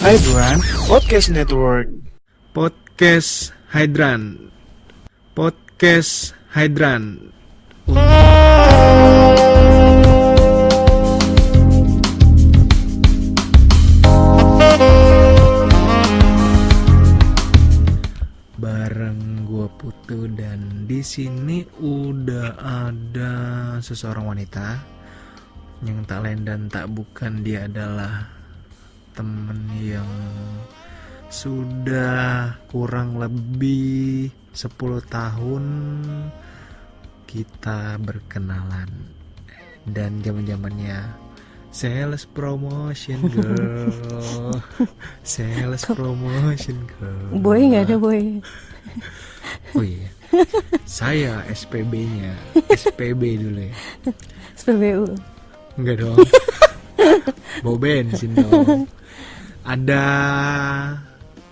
Hydran Podcast Network. Podcast Hydran. Podcast Hydran. Bareng gua Putu dan di sini udah ada seseorang wanita yang tak lain dan tak bukan, dia adalah temen yang sudah kurang lebih 10 tahun kita berkenalan, dan zaman-zamannya sales promotion girl. Sales promotion girl. Boy nggak ada boy. Oh iya, saya SPB-nya SPB dulu ya. SPBU. Enggak dong. Bau bensin dong. Ada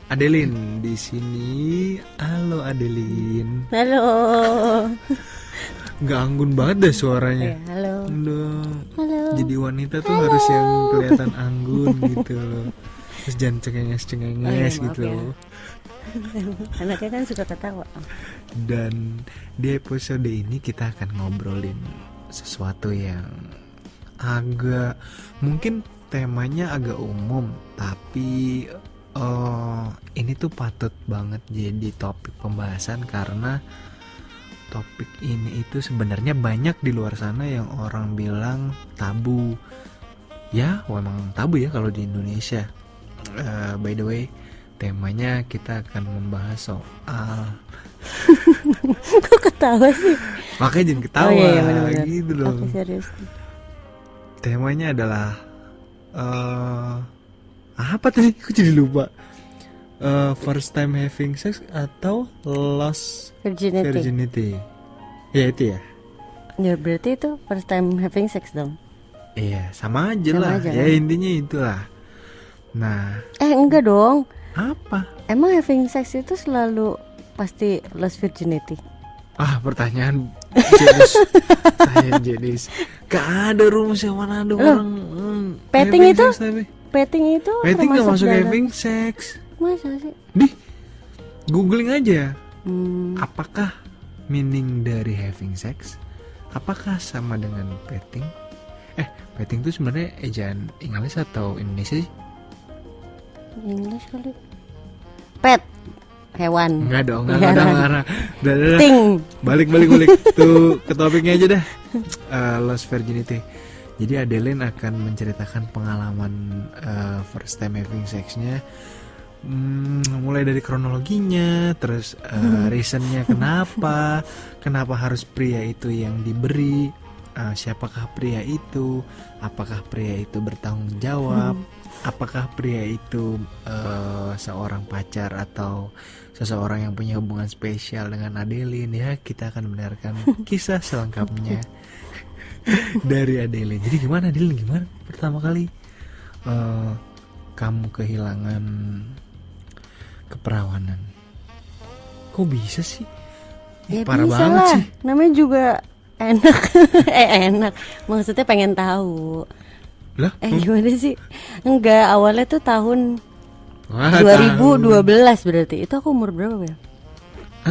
Adeline di sini. Halo Adeline. Halo. Nggak anggun banget deh suaranya. Ya, halo. Halo. Jadi wanita tuh harus yang kelihatan anggun gitu loh. Terus jangan cengenges gitu ya. loh. Anaknya kan suka ketawa. Dan di episode ini kita akan ngobrolin sesuatu yang agak, mungkin temanya agak umum, tapi ini tuh patut banget jadi topik pembahasan, karena topik ini itu sebenarnya banyak di luar sana yang orang bilang tabu. Ya, memang tabu ya kalau di Indonesia. By the way, temanya kita akan membahas soal Kok ketawa sih? makanya jangan ketawa. Oh, iya, bener-bener. Gitu dong. Oke, serius. Temanya adalah apa tadi? Aku jadi lupa. First time having sex atau lost virginity. Ya itu ya. Ya berarti itu first time having sex dong. Iya, sama aja Sama lah. aja, Ya kan? intinya itulah. Nah, Enggak dong. apa? Emang having sex itu selalu pasti lost virginity? Pertanyaan jenis. Pertanyaan jenis. Gak ada rumusnya, mana ada orang petting having itu? sex tapi. Petting itu Petting gak termasuk masuk dalam- having sex. Masa sih? Di googling aja. Hmm, Apakah meaning dari having sex? Apakah sama dengan petting? Petting itu sebenarnya ejaan Inggris atau Indonesia sih? English kali. Pet hewan. Enggak dong, enggak Peliharaan. ada. Udah. Ting. Balik. Tuh ke topiknya aja dah. Lost virginity. Jadi Adeline akan menceritakan pengalaman first time having sex-nya. Mulai dari kronologinya, terus reasonnya kenapa harus pria itu yang diberi, siapakah pria itu, apakah pria itu bertanggung jawab, apakah pria itu seorang pacar atau seseorang yang punya hubungan spesial dengan Adeline. Ya, kita akan mendengarkan kisah selengkapnya dari Adeline. Jadi gimana Adeline, gimana pertama kali kamu kehilangan keperawanan? Kok bisa sih? Ya Parah bisa banget lah. sih. Namanya juga enak. Enak. Maksudnya pengen tahu. Lah? Gimana sih? Enggak, awalnya tuh tahun Wah, 2012 berarti. Itu aku umur berapa ya?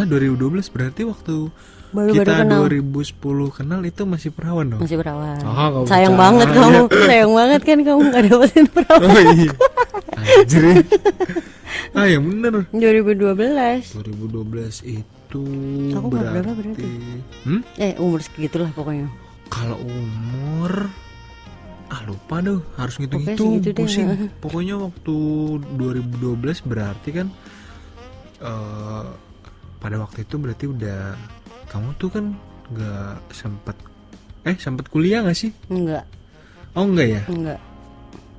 2012 berarti waktu Baru-baru kita kenal. 2010 kenal itu masih perawan dong. Masih perawan. Nggak Sayang percaya. banget kamu. Sayang banget kan kamu gak dapetin perawan. Oh iya. Anjir. Yang bener. 2012. 2012 itu Aku umur berapa berarti? Umur segitulah pokoknya. Kalau umur lupa deh, harus Pokoknya ngitung-ngitung, segitu deh. pusing. Pokoknya waktu 2012 berarti kan pada waktu itu berarti udah, kamu tuh kan nggak sempet kuliah nggak sih? Enggak. Oh enggak ya? Enggak.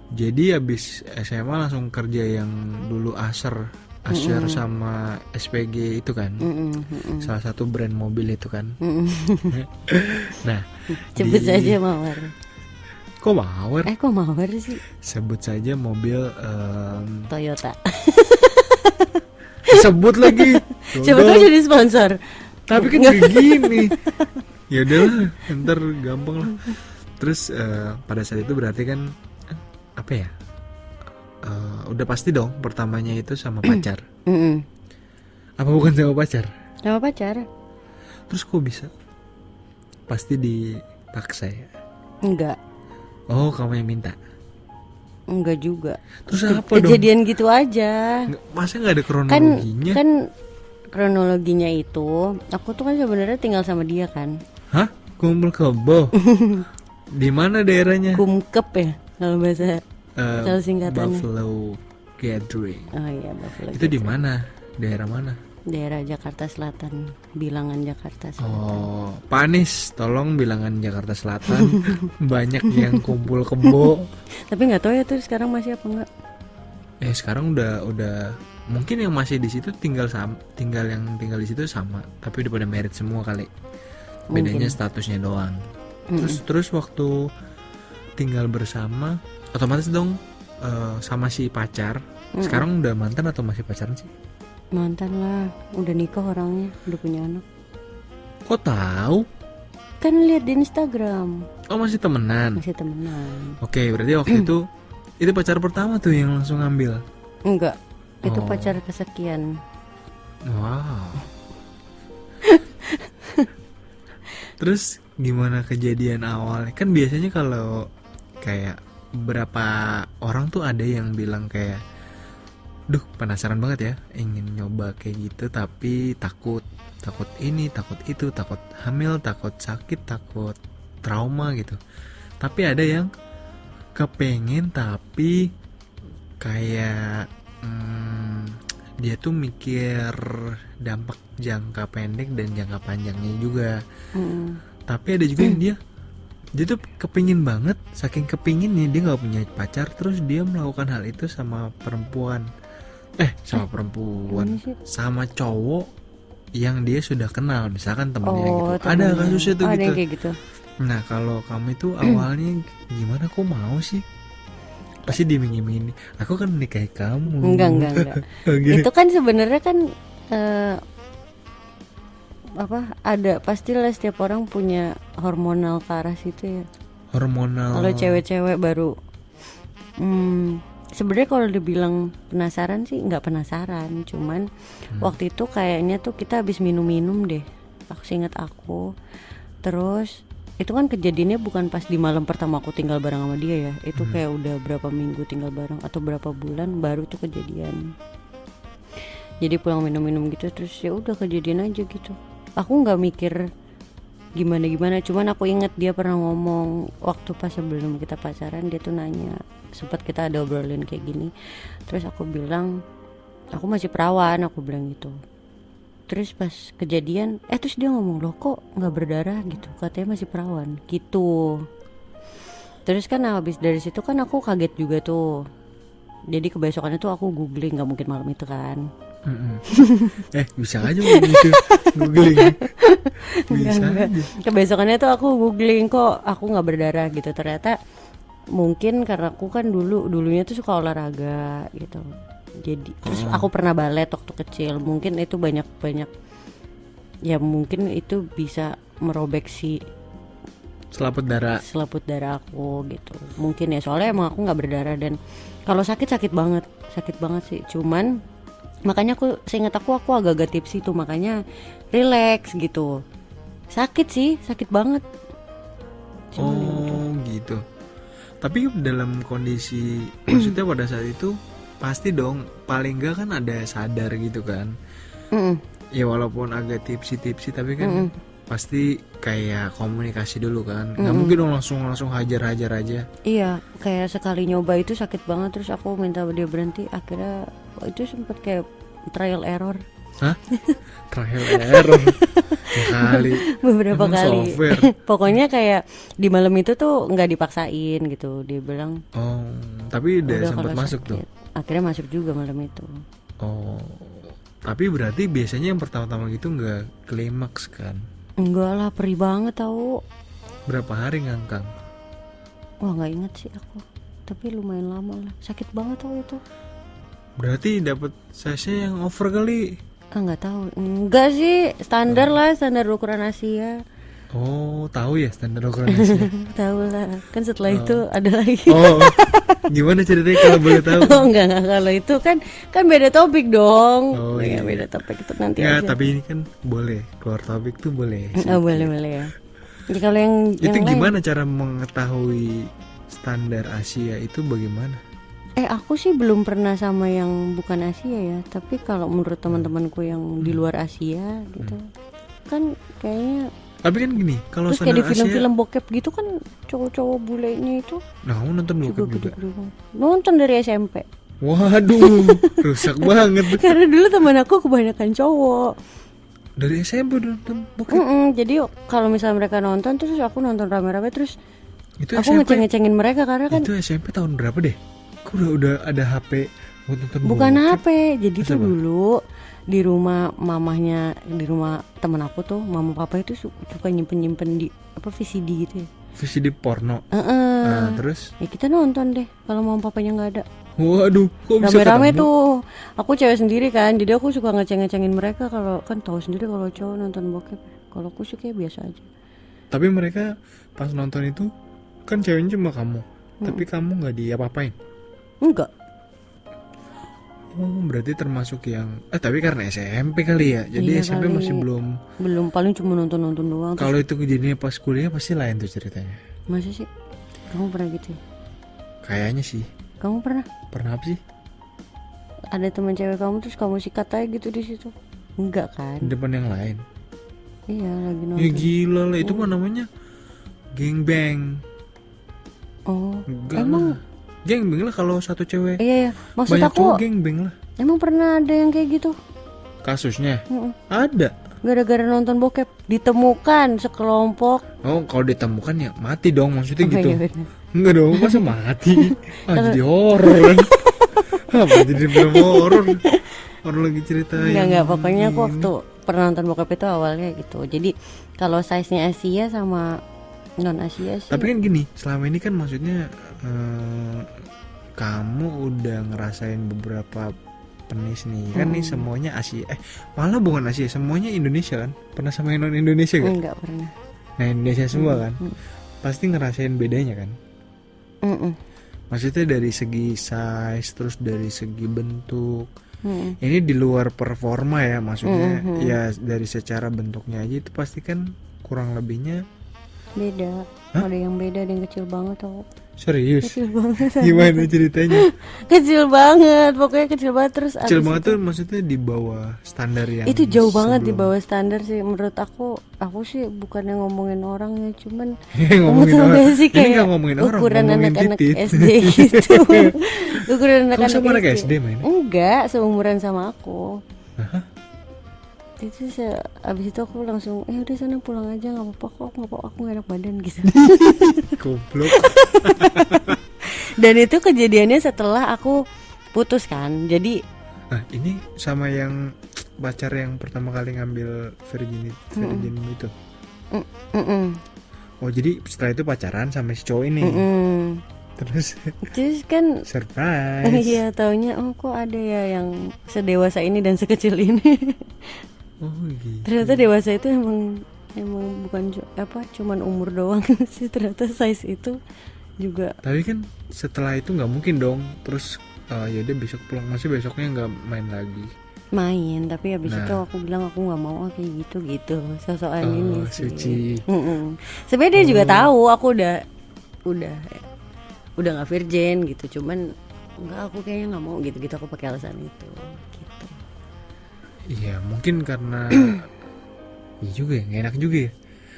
Jadi habis SMA langsung kerja yang dulu Acer sama SPG itu kan, salah satu brand mobil itu kan. Nah, Sebut saja Mawar. kok Mawar? Kok Mawar sih? Sebut saja mobil Toyota. sebut lagi. Siapa tahu jadi sponsor. Tapi kan kayak gini. Ya udahlah, ntar gampang lah. Terus pada saat itu berarti kan apa ya? udah pasti dong pertamanya itu sama pacar. Mm-mm. Apa bukan sama pacar? Sama pacar? Terus kok bisa? Pasti dipaksa ya? Enggak, Oh, kamu yang minta. enggak juga. Terus apa dong? Kejadian gitu aja. Masa nggak ada Kan kronologinya? kan kronologinya itu, aku tuh kan sebenarnya tinggal sama dia kan. Hah? Kumpul kebo? Di mana daerahnya? Kumkep ya kalau bahasa Eh, kalau singkatannya. Buffalo Gathering. Oh iya, Buffalo Itu di Gathering. mana? Daerah mana? Daerah Jakarta Selatan, Bilangan Jakarta Selatan. Oh, Pak Anies, tolong bilangan Jakarta Selatan banyak yang kumpul kebo. Tapi nggak tahu ya tuh sekarang masih apa enggak. Sekarang udah mungkin yang masih di situ tinggal yang tinggal di situ sama, tapi udah pada married semua kali. Bedanya Mungkin. statusnya doang. Terus waktu tinggal bersama, otomatis dong sama si pacar. Sekarang udah mantan atau masih pacaran sih? Mantan lah, udah nikah orangnya, udah punya anak. Kok tahu? Kan lihat di Instagram, Oh, masih temenan. masih temenan. Oke, berarti waktu itu pacar pertama tuh yang langsung ngambil. Enggak, itu Oh. pacar kesekian. Wow. Terus gimana kejadian awalnya? Kan biasanya kalau kayak beberapa orang tuh ada yang bilang kayak, duh penasaran banget ya, ingin nyoba kayak gitu tapi takut ini, takut itu, takut hamil, takut sakit, takut trauma gitu. Tapi ada yang kepengen tapi kayak dia tuh mikir dampak jangka pendek dan jangka panjangnya juga. Tapi ada juga yang dia tuh kepingin banget, saking kepinginnya dia nggak punya pacar, terus dia melakukan hal itu sama perempuan. Sama cowok yang dia sudah kenal, misalkan temennya gitu. Ada temennya. kasusnya tuh Ada gitu. yang kayak gitu. Nah, kalau kamu itu awalnya gimana, kok mau sih? Pasti diiming-imingin, aku kan nikahi kamu. Enggak. Oh, gitu. Itu kan sebenarnya kan ada pastilah setiap orang punya hormonal ke arah situ ya. Hormonal. Kalau cewek-cewek baru sebenarnya kalau dibilang penasaran sih nggak penasaran, cuman waktu itu kayaknya tuh kita habis minum-minum deh. Aku ingat aku. Terus itu kan kejadiannya bukan pas di malam pertama aku tinggal bareng sama dia ya. Itu kayak udah berapa minggu tinggal bareng atau berapa bulan baru tuh kejadian. Jadi pulang minum-minum gitu, terus ya udah kejadian aja gitu. Aku nggak mikir gimana, cuman aku inget dia pernah ngomong waktu pas sebelum kita pacaran, dia tuh nanya, sempat kita ada obrolin kayak gini, terus aku bilang aku masih perawan, aku bilang gitu. Terus pas kejadian terus dia ngomong, loh kok nggak berdarah gitu, katanya masih perawan gitu. Terus kan habis dari situ kan aku kaget juga tuh. Jadi kebesokannya tuh aku googling, nggak mungkin malam itu kan. Bisa aja gitu googling. Bisa Enggak. aja. Kebesokannya tuh aku googling, kok aku nggak berdarah gitu. Ternyata mungkin karena aku kan dulunya tuh suka olahraga gitu. Jadi terus aku pernah balet waktu kecil. Mungkin itu banyak ya, mungkin itu bisa merobek si Selaput darah. aku gitu. Mungkin ya, soalnya emang aku nggak berdarah, dan kalau sakit banget sih. Cuman makanya seingat aku agak-agak tipsi tuh, makanya relax gitu. Sakit banget. Cuman ya udah. Gitu. Tapi dalam kondisi maksudnya pada saat itu pasti dong paling enggak kan ada sadar gitu kan. Ya walaupun agak tipsi tapi kan pasti kayak komunikasi dulu kan. Nggak mungkin dong langsung hajar aja. Iya, kayak sekali nyoba itu sakit banget, terus aku minta dia berhenti. Akhirnya itu sempat kayak trial error. Hah? Trial error. Ya kali. Beberapa Emang kali. software. Pokoknya kayak di malam itu tuh nggak dipaksain gitu. Dia bilang. Oh, tapi udah sempat kalau masuk sakit. tuh. Akhirnya masuk juga malam itu. Oh, tapi berarti biasanya yang pertama-tama gitu nggak klimaks kan? Enggak lah, perih banget tahu. Berapa hari ngangkang? Wah, nggak inget sih aku. Tapi lumayan lama lah. Sakit banget tahu itu. Berarti dapat size-nya yang over kali. Nggak tahu. Enggak sih, standar lah, standar ukuran Asia. Oh, tahu ya standar ukuran Asia. Tahu lah. Kan setelah itu ada lagi. Oh, gimana ceritanya kalau boleh tahu? Oh enggak kalau itu kan beda topik dong. Oh, Ya, iya. beda topik itu nanti Ya, aja. tapi ini kan boleh keluar topik tuh boleh. Oh, boleh ya. Ya, kalau yang Itu lain- gimana cara mengetahui standar Asia itu bagaimana? Aku sih belum pernah sama yang bukan Asia ya. Tapi kalau menurut teman-temanku yang di luar Asia gitu, kan kayaknya. Tapi kan gini, kalau Terus kayak di standar Asia, film-film bokep gitu kan cowok-cowok bulenya itu nah kamu nonton juga bokep juga. gede-gede banget. Nonton dari SMP. Waduh, rusak banget. Karena dulu teman aku kebanyakan cowok. Dari SMP udah nonton bokep. Jadi kalau misalnya mereka nonton terus aku nonton rame-rame terus Itu aku SMP. ngeceng-ngecengin mereka karena kan Itu SMP tahun berapa deh? Kok udah ada HP buat nonton bukan bokep? HP. Jadi tuh Apa? dulu di rumah mamahnya, di rumah temen aku tuh mama papa itu suka nyimpen di VCD gitu ya. VCD porno. Heeh. Nah, terus Ya kita nonton deh kalau mama papanya nggak ada. waduh, kok bisa Rame-rame ketemu? tuh. Aku cewek sendiri kan, jadi aku suka ngeceng-ngecengin mereka kalau kan tahu sendiri kalau cowok nonton bokep. Kalau aku sih kayak biasa aja. Tapi mereka pas nonton itu kan ceweknya cuma kamu. Tapi kamu nggak diapa-apain. Enggak. Oh, berarti termasuk yang tapi karena SMP kali ya. Jadi Iya SMP kali. masih belum. Belum, paling cuma nonton-nonton doang. Terus, Kalau itu kejadiannya pas kuliah pasti lain tuh ceritanya. masa sih? Kamu pernah gitu ya? Kayaknya sih. Kamu pernah? Pernah apa sih? Ada teman cewek kamu terus kamu sikat aja gitu di situ? Enggak kan? Di depan yang lain. Iya, lagi Ya nonton. gila lah, itu mah namanya gangbang. Oh, Enggak emang lah. Gangbang lah kalau satu cewek. iya. Maksud Banyak aku, cowok gangbang lah. emang pernah ada yang kayak gitu? Kasusnya Mm-mm. ada. Gara-gara nonton bokep ditemukan sekelompok. Oh, kalau ditemukan ya mati dong, maksudnya Oh, gitu. iya benar. Enggak dong, masa mati? Jadi horor kan. Apa jadi film horor? Orang lagi ceritain. Enggak, pokoknya aku ini. waktu pernah nonton bokep itu awalnya gitu. Jadi kalau size-nya Asia sama non Asia sih. Tapi kan gini, selama ini kan maksudnya kamu udah ngerasain beberapa penis nih. Kan nih semuanya Asia. Malah bukan Asia, semuanya Indonesia kan? Pernah sama yang non Indonesia kan? enggak pernah. Nah, Indonesia semua kan? Pasti ngerasain bedanya kan? Mm-mm. Maksudnya dari segi size, terus dari segi bentuk. Mm-mm. Ini di luar performa ya, maksudnya ya dari secara bentuknya aja itu pasti kan kurang lebihnya. Beda. Hah? Ada yang beda, ada yang kecil banget tau. Serius? Kecil banget. Gimana ceritanya? Kecil banget, pokoknya kecil banget terus Kecil abis banget itu- tuh maksudnya di bawah standar yang itu jauh banget di sebelum. bawah standar sih menurut aku. Aku sih bukannya ngomongin orang ya, cuman Ngomongin kamu tahu orang. gak sih Ini kayak nggak ngomongin orang, ukuran ngomongin anak-anak titit. SD gitu. Ukuran Kamu anak-anak sama anak SD main? Enggak, seumuran sama aku. Hah? Itu abis itu aku langsung udah sana pulang aja, nggak apa-apa kok, nggak apa-apa, aku nggak enak badan gitu. Goblok. Dan itu kejadiannya setelah aku putus kan, jadi Nah, ini sama yang pacar yang pertama kali ngambil virgin itu. mm-mm, Oh, jadi setelah itu pacaran sama si cowok ini. mm-mm. Terus Terus kan surprise. iya taunya kok ada ya yang sedewasa ini dan sekecil ini. Oh, gitu. Ternyata dewasa itu emang bukan cuman umur doang sih, ternyata size itu juga. Tapi kan setelah itu nggak mungkin dong. Terus ya udah besok pulang, masih besoknya nggak main lagi. Main, tapi habis Nah. itu aku bilang aku nggak mau kayak gitu sosokan ini sih. Suci. Sebenarnya dia juga tahu aku udah nggak virgin gitu, cuman nggak, aku kayaknya nggak mau gitu aku pakai alasan itu gitu. Iya, mungkin karena iya juga ya, nggak enak juga ya.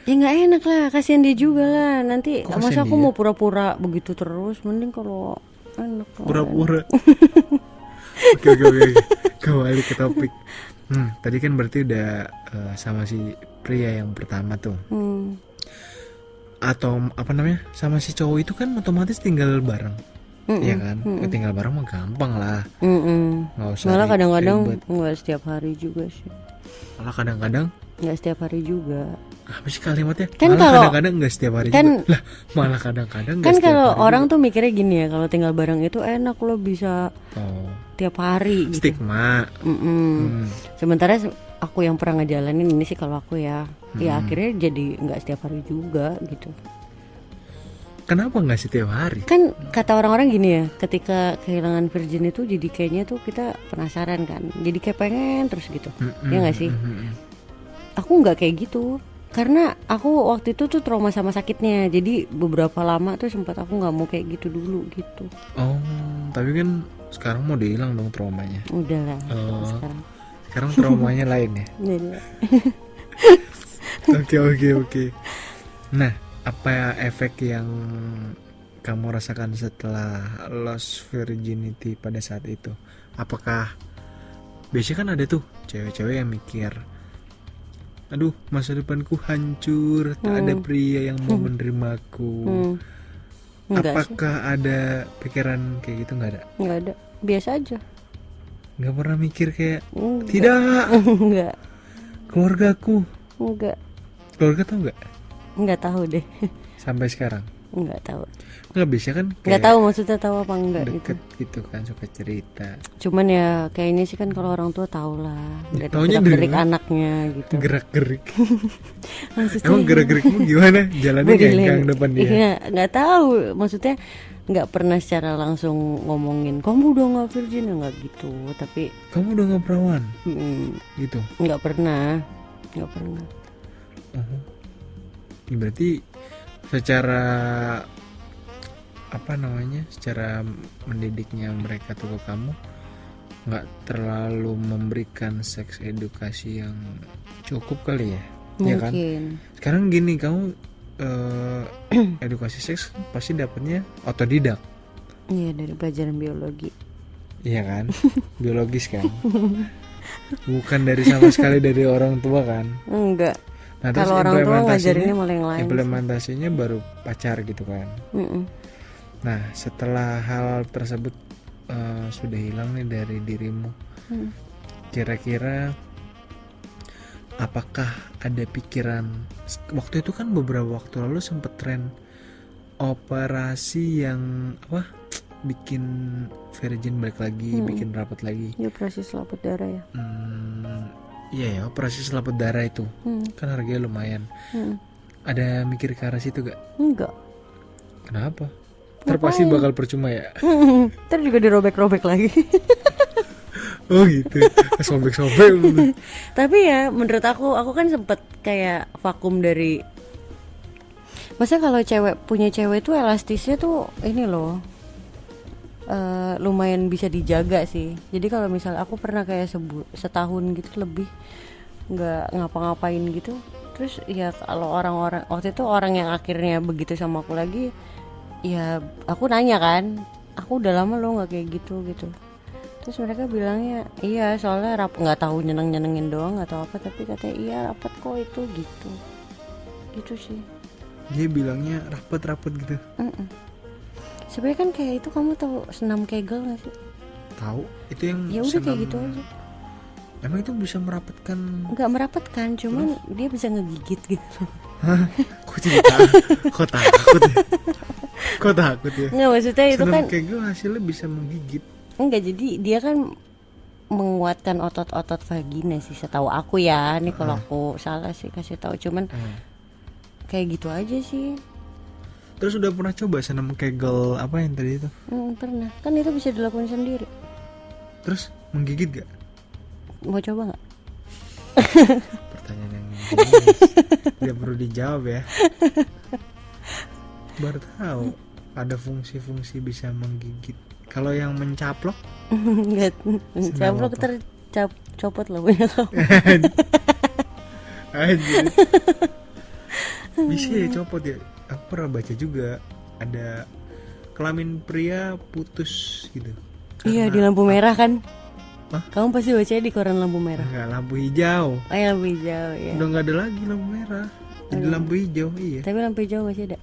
Ya nggak enak lah, kasihan dia juga lah nanti. Kok Masa kasihan aku dia? mau pura-pura begitu terus, mending kalau enak lah. Pura-pura. Oke. Kembali ke topik. Tadi kan berarti udah sama si pria yang pertama tuh. Atau apa namanya, sama si cowok itu kan otomatis tinggal bareng. Iya kan? Tinggal bareng mah gampang lah. Nggak usah Malah kadang-kadang ribet. nggak setiap hari juga sih. Malah kadang-kadang Nggak setiap hari juga. apa sih kalimatnya? Kan malah kalau- kadang-kadang nggak setiap hari kan- juga. Lah, malah kadang-kadang nggak Kan setiap kalau hari orang juga. tuh mikirnya gini ya, kalau tinggal bareng itu enak, lo bisa Oh, tiap hari gitu. stigma. Sementara aku yang pernah ngejalanin ini sih kalau aku ya. Ya akhirnya jadi nggak setiap hari juga gitu. Kenapa nggak setiap hari? Kan kata orang-orang gini ya, ketika kehilangan virgin itu jadi kayaknya tuh kita penasaran kan, jadi kayak pengen terus gitu. Ya nggak sih? Aku nggak kayak gitu, karena aku waktu itu tuh trauma sama sakitnya, jadi beberapa lama tuh sempat aku nggak mau kayak gitu dulu gitu. Oh, tapi kan sekarang mau dihilang dong traumanya. Udah lah sekarang. Sekarang traumanya lain ya. Jadi, Oke. Nah, apa efek yang kamu rasakan setelah lost virginity pada saat itu? Apakah biasanya kan ada tuh cewek-cewek yang mikir, aduh masa depanku hancur, tak ada pria yang mau menerimaku. enggak sih, Apakah ada pikiran kayak gitu? Nggak ada. nggak ada, biasa aja. Nggak pernah mikir kayak Enggak. tidak, Enggak, keluargaku. enggak Tahu nggak tahu deh. sampai sekarang? Nggak tahu. Nggak bisa kan? Nggak tahu maksudnya tahu apa enggak gitu. Deket gitu kan, suka cerita. Cuman ya kayaknya sih kan kalau orang tua tahu lah dari Taunya gerak-gerik dari- anaknya gitu. Gerak-gerik. Maksudnya Emang gerak-gerikmu gimana? Jalannya body kayak gang language. depan dia. Iya, nggak tahu. Maksudnya nggak pernah secara langsung ngomongin kamu udah nggak virgin ya, nggak gitu. Tapi Kamu udah nggak perawan gitu. nggak pernah. Ya, berarti secara apa namanya? Secara mendidiknya mereka tuh ke kamu nggak terlalu memberikan seks edukasi yang cukup kali ya? Iya kan? Mungkin. Sekarang gini, kamu edukasi seks pasti dapatnya otodidak. Iya, dari pelajaran biologi. Iya kan? Biologis kan? Bukan dari sama sekali dari orang tua kan? Enggak. Nah, terus Kalau orang tua ngajarinnya malah yang lain. implementasinya baru pacar gitu kan? Mm-mm. Nah, setelah hal tersebut sudah hilang nih dari dirimu, kira-kira apakah ada pikiran, waktu itu kan beberapa waktu lalu sempet tren operasi yang apa, bikin virgin balik lagi, bikin rapat lagi. Ini operasi selaput darah ya. Iya ya, operasi selaput darah itu kan harganya lumayan. Ada mikir ke arah situ gak? Enggak. Kenapa? Ntar pasti bakal percuma ya. Ntar juga dirobek-robek lagi. Oh gitu, sobek-sobek. Tapi ya menurut aku kan sempet kayak vakum dari. Maksudnya kalau cewek punya cewek tuh elastisnya tuh ini loh, lumayan bisa dijaga sih. Jadi kalau misal aku pernah kayak setahun gitu lebih nggak ngapa-ngapain gitu. Terus ya kalau orang-orang waktu itu orang yang akhirnya begitu sama aku lagi, ya aku nanya kan, aku udah lama lo nggak kayak gitu. Terus mereka bilangnya iya soalnya nggak tahu nyenengin doang atau apa, tapi katanya iya rapat kok itu gitu sih. Dia bilangnya rapet gitu. Sebenarnya kan kayak itu, kamu tahu senam Kegel nggak sih? Tahu? Itu yang Ya udah kayak gitu aja. Emang itu bisa merapatkan? Nggak merapatkan, cuman dia bisa ngegigit gitu. Hah? Kok jadi kok takut ya? Kok takut ya? Nggak, maksudnya itu Senam kan kegel hasilnya bisa menggigit. enggak, jadi dia kan menguatkan otot-otot vagina sih setahu aku ya. Nih kalau aku salah sih kasih tahu, cuman kayak gitu aja sih. Terus udah pernah coba senam kegel apa yang tadi itu? Pernah, kan itu bisa dilakukan sendiri. Terus menggigit gak? Mau coba nggak? Pertanyaan yang jelas. Tidak perlu dijawab ya. Baru tahu ada fungsi-fungsi bisa menggigit. Kalau yang mencaplok? Nggak, caplok apa? copot lah punya kamu. Anjir. Bisa ya copot ya. Aku pernah baca juga ada kelamin pria putus gitu. Iya, di lampu merah kan. Hah? Kamu pasti bacanya di koran lampu merah. Enggak, lampu hijau. Lampu hijau ya. Udah nggak ada lagi lampu merah. Jadi lampu hijau, iya. Tapi lampu hijau masih ada.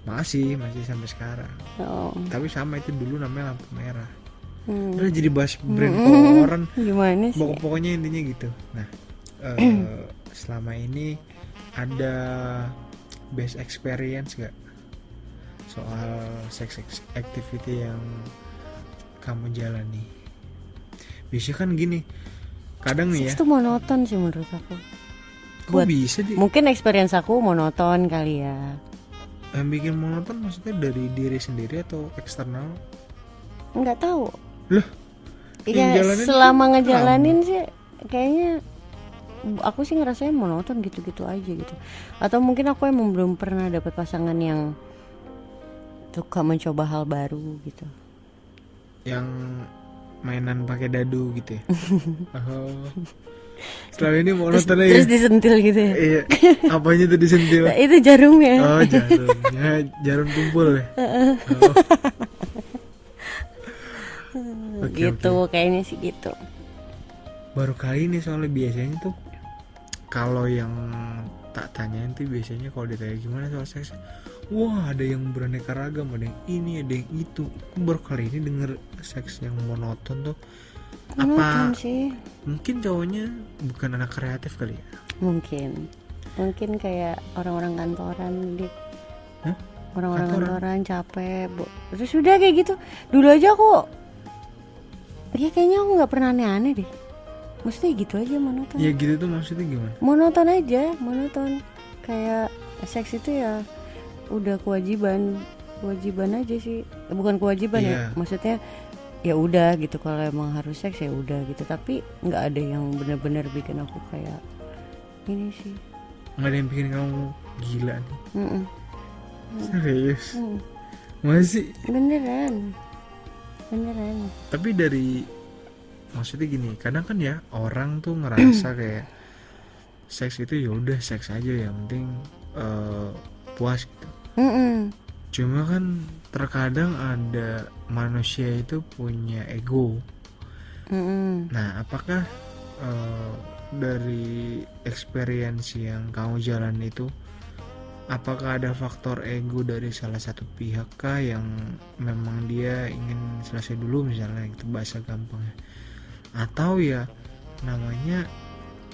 Masih sampai sekarang. Oh. Tapi sama itu dulu namanya lampu merah. Hmm. Udah jadi bahas brand koran. Gimana sih? Pokoknya intinya gitu. Nah, selama ini ada best experience gak soal sex activity yang kamu jalani? Biasanya kan gini, Kadang nih ya. Seks tuh monoton sih menurut aku. Kok bisa di? Mungkin experience aku monoton kali ya. Yang bikin monoton maksudnya dari diri sendiri atau eksternal? Nggak tahu. Loh, yang Ya jalanin selama kan ngejalanin sih kayaknya aku sih ngerasanya monoton gitu-gitu aja gitu. Atau mungkin aku emang belum pernah dapet pasangan yang suka mencoba hal baru gitu. yang mainan pakai dadu gitu ya. Oh. Setelah ini monoton aja. Terus disentil gitu ya. Iya. Apanya tuh disentil? Nah, itu jarumnya. Oh, jarumnya, jarum tumpul ya. Oh. Oke, Gitu oke. kayaknya sih gitu. Baru kali ini soalnya biasanya tuh kalau yang tak tanyain tuh biasanya kalau ditanya gimana soal seks, wah ada yang beraneka ragam, ada yang ini, ada yang itu. Aku baru kali ini denger seks yang monoton tuh. Monoton Apa sih. mungkin cowoknya bukan anak kreatif kali ya? Mungkin kayak orang-orang kantoran di Hah? orang-orang Kantoran? kantoran capek terus udah kayak gitu. Dulu aja aku ya kayaknya aku nggak pernah aneh-aneh deh, maksudnya gitu aja monoton. Ya gitu tuh maksudnya gimana? Monoton aja, monoton. Kayak seks itu ya udah kewajiban aja sih. Bukan kewajiban Iya. ya, maksudnya ya udah gitu, kalau emang harus seks ya udah gitu. Tapi nggak ada yang benar-benar bikin aku kayak ini sih. Nggak ada yang bikin kamu gila nih? Mm-mm. Serius? Mm. Masih? Beneran. Tapi dari maksudnya gini, kadang kan ya orang tuh ngerasa kayak seks itu ya udah seks aja, yang penting puas gitu. Mm-mm. Cuma kan terkadang ada manusia itu punya ego. Mm-mm. Nah, apakah dari experience yang kamu jalan itu, apakah ada faktor ego dari salah satu pihak kah yang memang dia ingin selesai dulu misalnya, itu bahasa gampangnya, atau ya namanya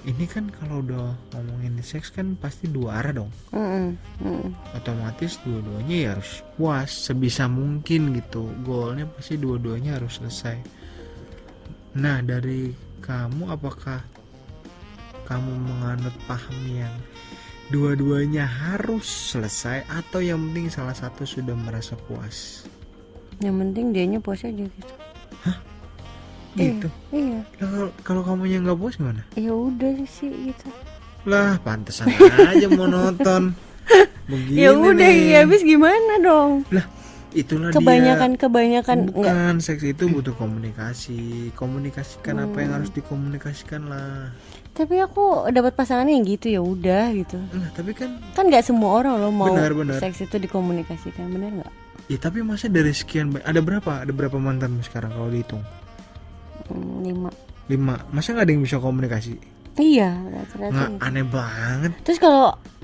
ini kan kalau udah ngomongin seks kan pasti dua arah dong, Mm-mm. Mm-mm. otomatis dua-duanya ya harus puas sebisa mungkin gitu, goalnya pasti dua-duanya harus selesai. Nah dari kamu, apakah kamu menganut paham yang dua-duanya harus selesai, atau yang penting salah satu sudah merasa puas? Yang penting dianya puas aja gitu. Gitu. Iya. Lah, kalau kamunya nggak puas gimana? Ya udah sih gitu. Lah pantesan aja monoton. Begini Ya udah, nih. ya habis gimana dong? Lah itulah Kebanyakan dia. enggak. Bukan, seks itu butuh komunikasi. Komunikasikan apa yang harus dikomunikasikan lah. Tapi aku dapat pasangannya yang gitu, ya udah gitu. Enggak, tapi kan Kan nggak semua orang loh mau Benar. seks itu dikomunikasikan, benar nggak? ya, tapi masa dari sekian ada berapa mantanmu sekarang kalau dihitung? 5. 5. Masa nggak ada yang bisa komunikasi? Iya, rata-rata Nggak, gitu. aneh banget.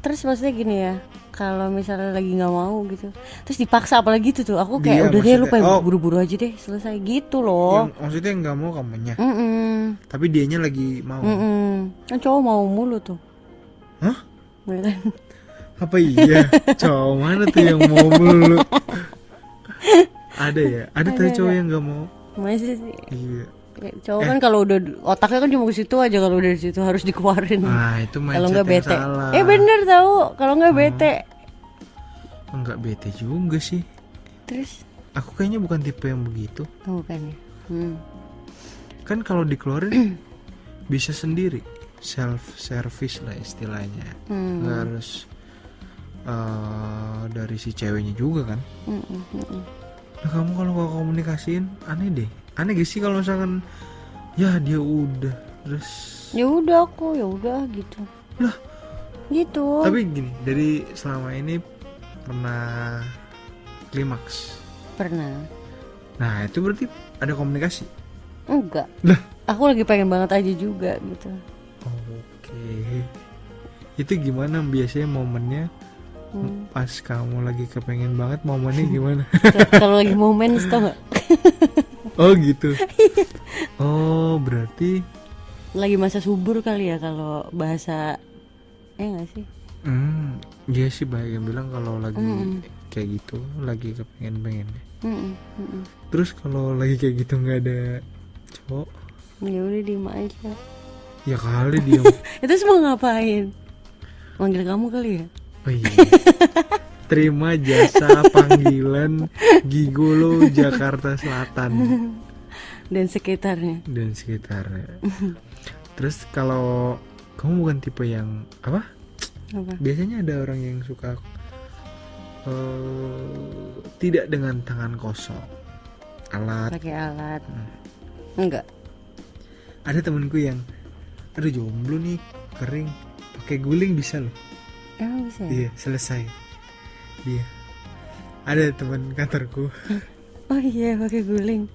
Terus maksudnya gini ya, kalau misalnya lagi nggak mau gitu, terus dipaksa apalagi gitu tuh, aku kayak Dia udah deh, lu maksudnya, pengen buru-buru aja deh selesai gitu loh. Yang maksudnya nggak mau kamunya, Mm-mm. tapi dianya lagi mau. Kan cowok mau mulu tuh. Hah? Ya kan? Apa iya? Cowok mana tuh yang mau mulu? Ada ya? Ada tuh cowok yang nggak mau. Masih sih. Iya. Kayak cowok kan kalau udah otaknya kan cuma ke situ aja, kalau udah di situ harus dikeluarin. Ah, itu Kalau mindset nggak yang bete. salah. Bener tahu, kalau nggak bete. Enggak bete juga sih. Terus Aku kayaknya bukan tipe yang begitu. bukan ya? Kan kalau dikeluarin bisa sendiri, self service lah istilahnya. Nggak harus dari si ceweknya juga kan. Nah kamu kalau nggak komunikasiin, aneh deh. Aneh gak sih kalau misalkan ya dia udah terus. Ya udah aku, ya udah gitu. Lah, gitu. tapi gini, dari selama ini pernah klimaks? Pernah. Nah itu berarti ada komunikasi. Enggak. Lah, Aku lagi pengen banget aja juga gitu. oke. Itu gimana biasanya momennya? Pas kamu lagi kepengen banget, momennya gimana? Kalau lagi momen tau nggak? Oh gitu. Oh berarti Lagi masa subur kali ya kalau bahasa. Nggak sih? Iya sih, banyak yang bilang kalau lagi kayak gitu, lagi kepengen-pengennya. Mm-mm. Terus kalau lagi kayak gitu nggak ada cowok, Ya udah diem aja. Ya kali diem. Itu semua ngapain? Manggil kamu kali ya? Oh iya. Terima jasa panggilan Gigolo Jakarta Selatan Dan sekitarnya. dan sekitarnya. Terus kalau kamu bukan tipe yang apa? Apa? Biasanya ada orang yang suka tidak dengan tangan kosong, alat. Pakai alat. Enggak. Ada temenku yang, aduh jomblo nih, kering, pakai guling bisa loh. Emang bisa ya? Iya, selesai. Dia. Ada teman kantorku. Oh iya, pakai guling.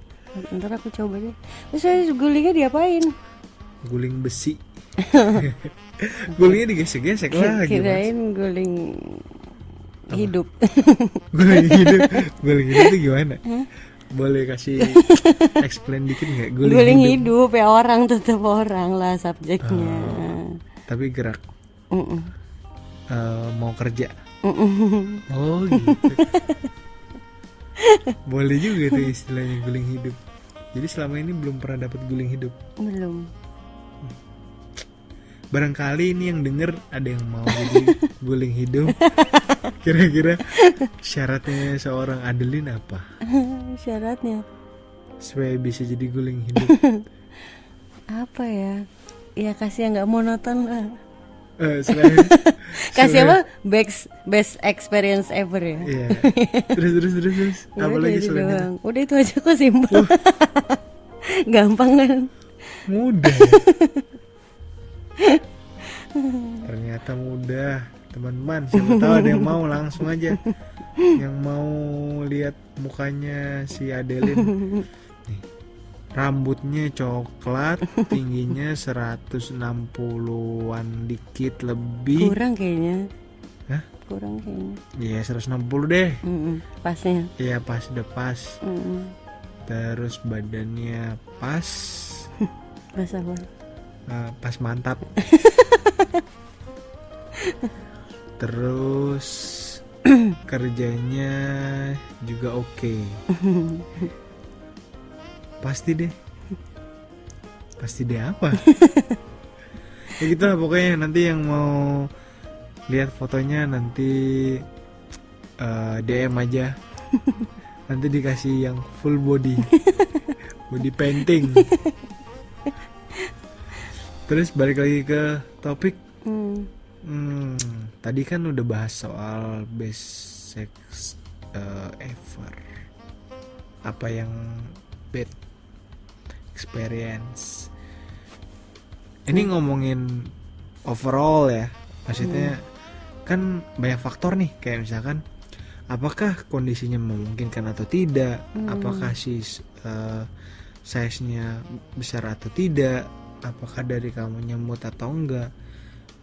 Ntar aku coba deh. Terus saya gulingnya diapain? Guling besi. Gulingnya digesek-gesek lah. Kirain guling hidup. Guling hidup. Guling hidup itu gimana? Boleh kasih explain dikit nggak? Guling hidup ya, orang tetap orang lah subjeknya. Tapi gerak. Mm-mm. Mau kerja. Mm-mm. Oh gitu. Boleh juga tuh istilahnya guling hidup. Jadi selama ini belum pernah dapat guling hidup. Belum. Barangkali ini yang denger ada yang mau jadi guling hidup. Kira-kira syaratnya seorang Adeline apa? Syaratnya Supaya bisa jadi guling hidup. apa ya? Ya kasih yang nggak monoton lah. Selain, Kasih apa? Best experience ever ya. Iya. Terus. Ya Apa udah lagi itu selain itu? doang. Udah itu aja kok, simpel. Gampang kan? Mudah. Ternyata mudah, teman-teman. Siapa tahu ada yang mau, langsung aja. Yang mau lihat mukanya si Adeline. Nih, rambutnya coklat, tingginya 160-an dikit lebih. Kurang kayaknya. Hah? Kurang kayaknya. Iya 160 deh. Pasnya. Iya pas, udah pas. Mm-mm. Terus badannya pas. Pas apa? Pas mantap. Terus kerjanya juga oke. Pasti deh apa? Ya gitu lah pokoknya. Nanti yang mau lihat fotonya nanti DM aja. Nanti dikasih yang full body painting. Terus balik lagi ke topik. Tadi kan udah bahas soal best sex ever. Apa yang bad experience. Ini ngomongin overall ya. Maksudnya kan banyak faktor nih. Kayak misalkan apakah kondisinya memungkinkan atau tidak. Apakah si size-nya besar atau tidak. Apakah dari kamu nyemut atau enggak,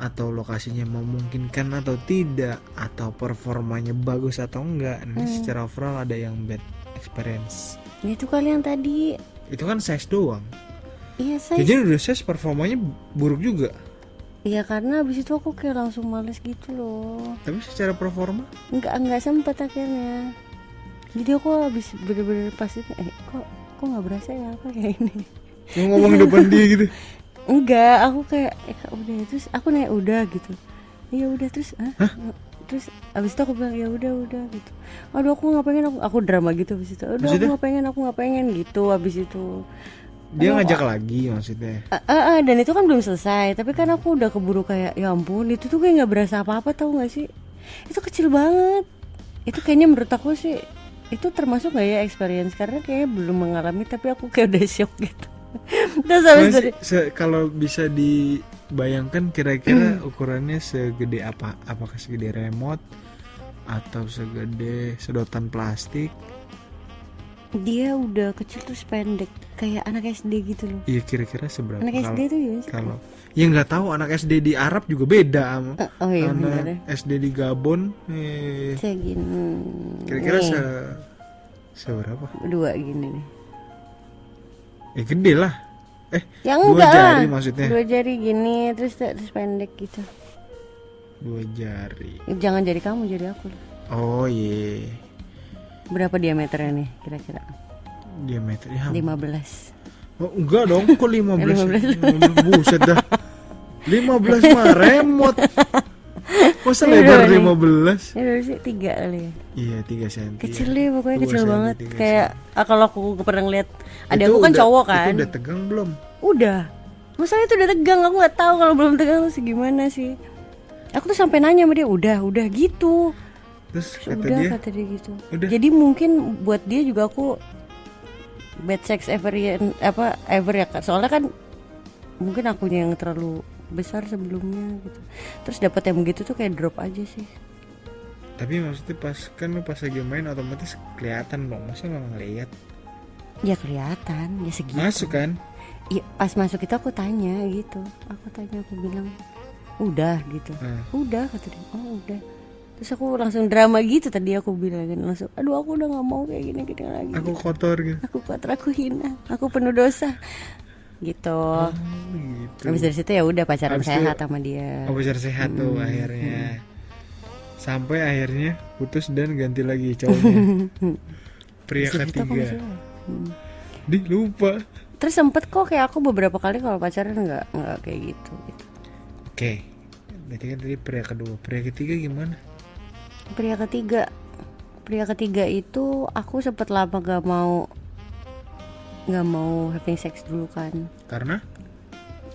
atau lokasinya memungkinkan atau tidak, atau performanya bagus atau enggak. Ini secara overall ada yang bad experience. Itu kali yang tadi. Itu kan size doang. Iya, saya. Jadi udah size performanya buruk juga. Iya, karena abis itu aku kayak langsung males gitu loh. Tapi secara performa Enggak sempet akhirnya. Jadi aku abis bener-bener pas itu kok nggak berasa ya apa kayak ini. yang ngomong depan dia gitu. Enggak, aku kayak udah, terus aku nanya udah gitu. Iya udah, terus terus abis itu aku bilang ya udah gitu. Aduh aku nggak pengen, aku drama gitu abis itu. Aduh aku nggak pengen gitu abis itu. Dia ngajak lagi maksudnya. Dan itu kan belum selesai, tapi kan aku udah keburu kayak ya ampun, itu tuh kayak nggak berasa apa-apa, tahu nggak sih? Itu kecil banget. Itu kayaknya menurut aku sih itu termasuk nggak ya experience, karena kayaknya belum mengalami, tapi aku kayak udah shock gitu. Terus habis kalau bisa dibayangkan kira-kira ukurannya segede apa? Apakah segede remote atau segede sedotan plastik? Dia udah kecil terus pendek kayak anak SD gitu loh. Iya, kira-kira seberapa? Anak SD tuh gimana sih? Kalau ya nggak tahu, anak SD di Arab juga beda sama iya, anak SD di Gabon. Segini. Kira-kira seberapa? 2 gini nih. Gede lah. Yang 2 jari maksudnya. 2 jari gini terus pendek gitu. 2 jari. Jangan jari kamu, jari aku. Oh iya. Berapa diameternya nih kira-kira? Diameternya 15. Oh, enggak dong, kok 15? Buset dah. 15 mah remote. Masa lebar 15? Ya dari sih 3 kali ya. Iya 3 cm. Kecil deh pokoknya, 2 kecil cm, banget. 3 Kayak kalau aku pernah ngeliat adik Itu aku kan udah- cowok kan. Itu udah tegang belum? Udah. Masalahnya itu udah tegang, aku nggak tahu kalau belum tegang tuh gimana sih. Aku tuh sampai nanya sama dia, udah gitu. Terus kata Udah dia, kata dia gitu. Udah. Jadi mungkin buat dia juga aku bad sex ever ya Kak. Soalnya kan mungkin akunya yang terlalu besar sebelumnya gitu. Terus dapat yang begitu tuh kayak drop aja sih. tapi maksudnya pas kan lu pas lagi main otomatis kelihatan dong. Masa nggak ngeliat? Ya kelihatan, ya segitu. Masuk kan? Iya, pas masuk itu aku tanya gitu. Aku bilang, "Udah," gitu. Nah. "Udah," kata dia. "Oh, udah." Terus aku langsung drama gitu tadi aku bilang kan langsung, "Aduh, aku udah nggak mau kayak gini lagi." Aku kotor gitu. Aku kotor, aku hina, aku penuh dosa. Gitu. Gitu. Habis dari situ ya udah pacaran Habis sehat itu- sama dia. Oh, besar sehat tuh akhirnya. Sampai akhirnya putus dan ganti lagi cowoknya. Pria Habis itu aku ketiga. masih- Dih lupa. Terus sempet kok kayak aku beberapa kali kalau pacaran nggak kayak gitu. Oke. Berarti kan tadi pria kedua. Pria ketiga gimana? Pria ketiga itu aku sempet lama gak mau having sex dulu kan. Karena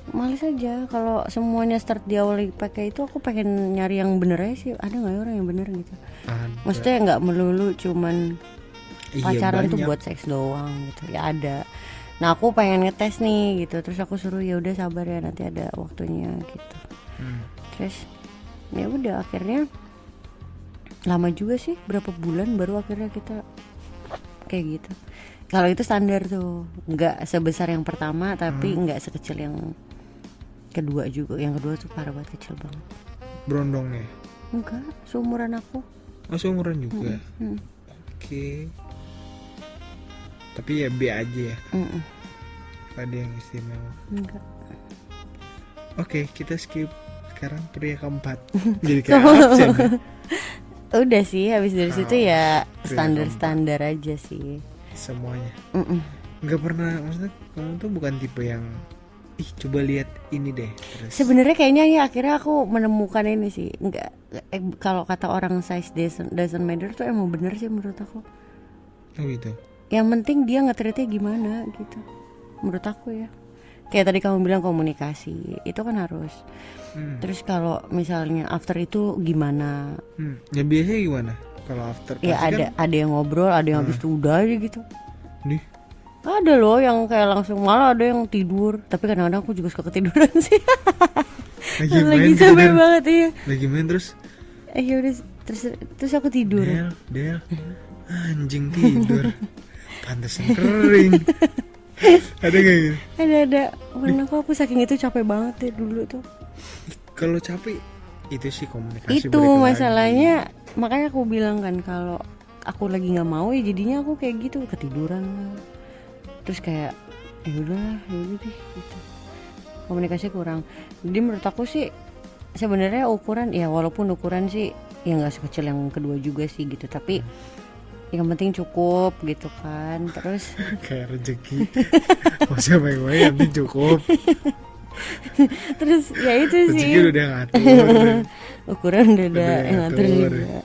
Males aja kalau semuanya start diawali pakai itu, aku pengen nyari yang bener aja sih. Ada nggak ya orang yang bener gitu? ada. Maksudnya nggak melulu cuman Iya, pacaran tuh banyak. buat seks doang gitu. Ya ada. Nah aku pengen ngetes nih gitu. Terus aku suruh ya udah sabar ya, nanti ada waktunya gitu. Terus ya udah akhirnya lama juga sih, berapa bulan baru akhirnya kita kayak gitu. Kalau itu standar tuh, nggak sebesar yang pertama tapi nggak sekecil yang kedua juga. Yang kedua tuh parah banget, kecil banget. Berondongnya. Enggak, seumuran aku. Oh, seumuran juga. Hmm. Oke. Tapi ya B aja ya. Mm-mm. Ada yang istimewa. Enggak. Oke, kita skip. Sekarang pria keempat. Jadi kayak absen ya. Udah sih, habis dari situ ya pria standar aja sih. Semuanya. Mm-mm. Nggak pernah, maksudnya kamu tuh bukan tipe yang coba lihat ini deh. Terus Sebenarnya kayaknya ya akhirnya aku menemukan ini sih. Enggak, kalau kata orang size doesn't matter tuh emang bener sih menurut aku. oh gitu. Yang penting dia nge-treatnya gimana gitu. Menurut aku ya. Kayak tadi kamu bilang komunikasi, itu kan harus. Terus kalau misalnya after itu gimana? Ya biasanya gimana? Kalau after Ya pasti ada yang ngobrol, ada yang habis itu udah aja gitu. Nih, Ada loh yang kayak langsung, malah ada yang tidur. Tapi kadang-kadang aku juga suka ketiduran sih. lagi Lagi main capek tidur. banget ya. Lagi main terus Ya udah, terus aku tidur. Del, anjing tidur. Pantesan kering. Ada gak gitu? Ada. Karena aku saking itu capek banget ya dulu tuh. Kalau capek itu sih komunikasi. Itu balik lagi. masalahnya, makanya aku bilang kan kalau aku lagi nggak mau ya jadinya aku kayak gitu, ketiduran lah. Terus kayak ya udah deh gitu. Komunikasi kurang. Jadi menurut aku sih sebenarnya ukuran ya, walaupun ukuran sih ya nggak sekecil yang kedua juga sih gitu, tapi yang penting cukup gitu kan. Terus Kayak rezeki. Masa main-main yang penting cukup. terus ya itu sih Rezeki udah ngatur. ukuran udah ada Udah yang ngatur ngatur. juga.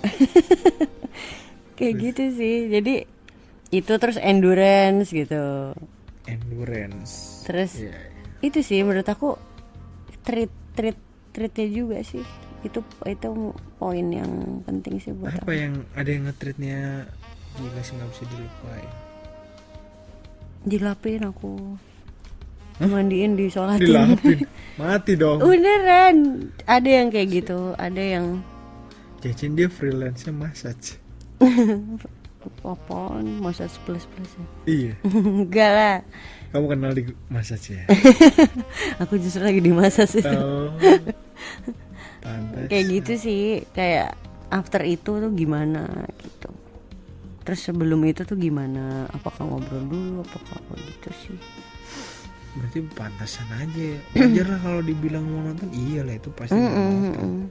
Kayak gitu sih. Jadi itu terus endurance gitu. Endurance. Terus Iya. itu sih menurut aku treatnya juga sih. Itu poin yang penting sih buat Apa aku. yang ada yang nge-treatnya gila sih nggak bisa dilupain. Dilapin aku. Mandiin, disolatin. Dilapin. Mati dong. Beneran. Ada yang kayak gitu, ada yang Jacin dia freelance-nya massage. apaan, massage plus ya. Iya. Enggak lah. Kamu kenal di massage ya? Aku justru lagi di massage. Oh. Pantas. Kayak gitu sih, kayak after itu tuh gimana gitu. Terus sebelum itu tuh gimana? Apakah ngobrol dulu, apakah apa gitu sih? Berarti pantasan aja. Wajar lah kalau dibilang mau nonton, iyalah itu pasti mau nonton.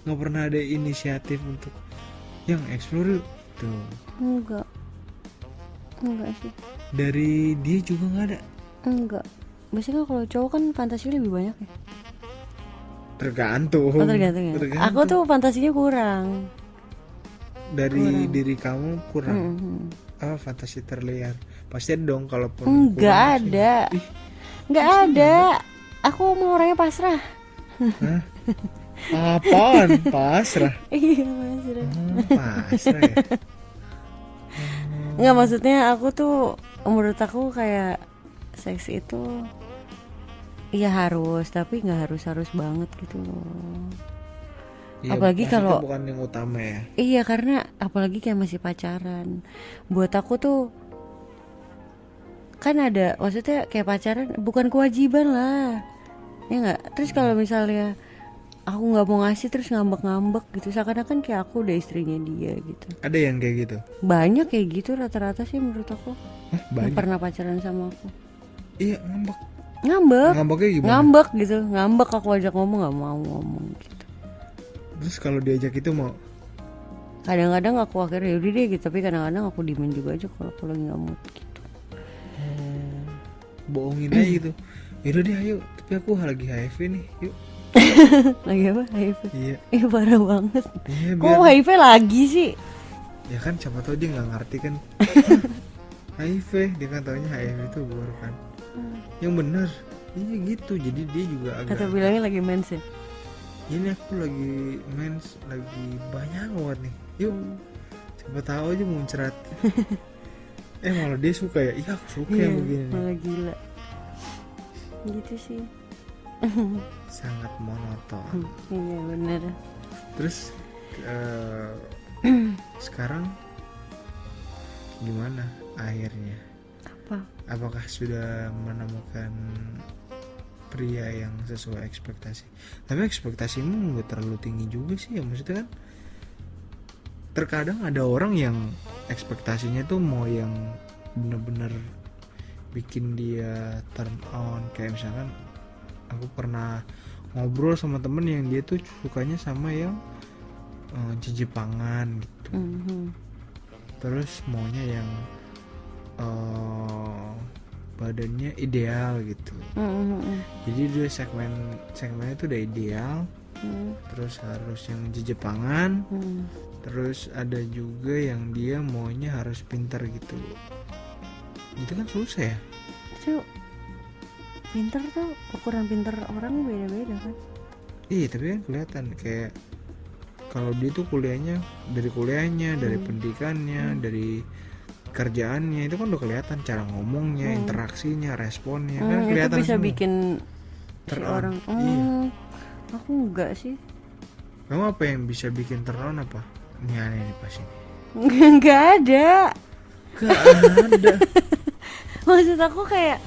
Nggak pernah ada inisiatif untuk yang explore yuk. Tuh. Enggak sih. Dari dia juga nggak ada. Enggak. Biasanya kalau cowok kan fantasi lebih banyak ya. Tergantung. Oh, tergantung ya. Aku tuh fantasinya kurang. Dari diri kamu kurang. Fantasi terliar. Pasti ada dong kalaupun Enggak kurang sih. ada. Ih, Enggak ada. Aku mau orangnya pasrah. hah? Apaan? Pasrah. Iya, pasrah. Pasrah ya. Enggak, maksudnya aku tuh menurut aku kayak seks itu iya harus, tapi nggak harus banget gitu loh. Iya, Apalagi maksudnya kalau- bukan yang utama ya. Iya, karena apalagi kayak masih pacaran. Buat aku tuh kan ada, maksudnya kayak pacaran bukan kewajiban lah. Ya nggak? Terus kalau misalnya aku nggak mau ngasih terus ngambek-ngambek gitu, seakan-akan kayak aku udah istrinya dia gitu. Ada yang kayak gitu. Banyak kayak gitu rata-rata sih menurut aku. Hah, Yang banyak. pernah pacaran sama aku. Iya, ngambek. Ngambek. Ngambeknya gimana? Ngambek gitu, ngambek aku ajak ngomong nggak mau ngomong gitu. Terus kalau diajak itu mau Kadang-kadang aku akhirnya yaudah deh gitu, tapi kadang-kadang aku diemin juga aja kalau aku lagi nggak mood gitu. bohongin aja gitu. Yaudah deh ayo, tapi aku lagi HIV nih. Yuk. Lagi apa? HIV? Iya. Ih, parah banget. Iya, Kok HIV lagi sih? ya kan siapa tahu dia nggak ngerti kan. HIV, dia kan taunya HIV itu baru kan. Yang bener. Iya gitu. Jadi dia juga agak Atau bilangnya lagi mens ya? ini aku lagi mens, lagi banyak banget nih. Yuk. Siapa tahu aja muncrat. Malah dia suka ya. Iya, aku suka yang begini nih. Malah gila. Gitu sih. Sangat monoton. Iya bener. Terus sekarang gimana akhirnya? Apa? Apakah sudah menemukan pria yang sesuai ekspektasi? Tapi ekspektasimu nggak terlalu tinggi juga sih ya, maksudnya kan terkadang ada orang yang ekspektasinya tuh mau yang bener-bener bikin dia turn on. Kayak misalkan aku pernah ngobrol sama temen yang dia tuh sukanya sama yang Jepangan gitu. Terus maunya yang badannya ideal gitu. Jadi dia segmennya tuh udah ideal. Terus harus yang Jepangan. Terus ada juga yang dia maunya harus pintar gitu. Itu kan susah ya. Itu pinter tuh, ukuran pinter orang beda-beda kan. Iya, tapi kan kelihatan kayak kalau dia tuh kuliahnya, dari pendidikannya, dari kerjaannya itu kan udah kelihatan cara ngomongnya, interaksinya, responnya kan Itu kelihatan bisa semua. bikin si Turn on. orang. Iya. Aku enggak sih. Kamu apa yang bisa bikin turn on apa? Ini aneh nih pas ini. Enggak ada. Gak ada. Maksud aku kayak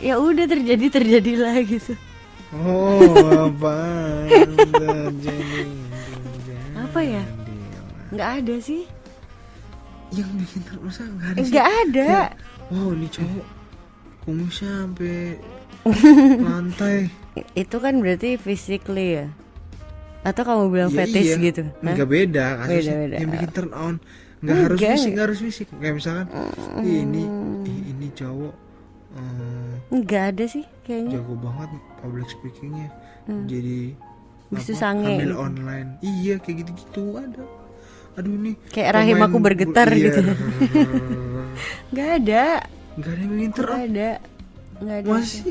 ya udah terjadilah gitu. Oh, apaan terjadi? Apa ya? Nggak ada sih. Yang bikin turn on masa nggak ada sih? Nggak ada. Kayak, wow, ini cowok kumisnya sampai lantai. Itu kan berarti physically ya? Atau kamu bilang Ya fetish iya. gitu? Hah? Nggak beda kasusnya. Beda-beda. Yang bikin turn on nggak harus Enggak. fisik, nggak harus fisik. Kayak misalkan ini cowok Nggak ada sih kayaknya. jago banget public speakingnya. Jadi Bisa sange hamil gitu. online. Iya kayak gitu-gitu ada. Aduh nih. Kayak rahim aku bergetar iya. gitu. Nggak ada. Nggak ada yang bikin turn Nggak on. ada. Nggak ada. Masih.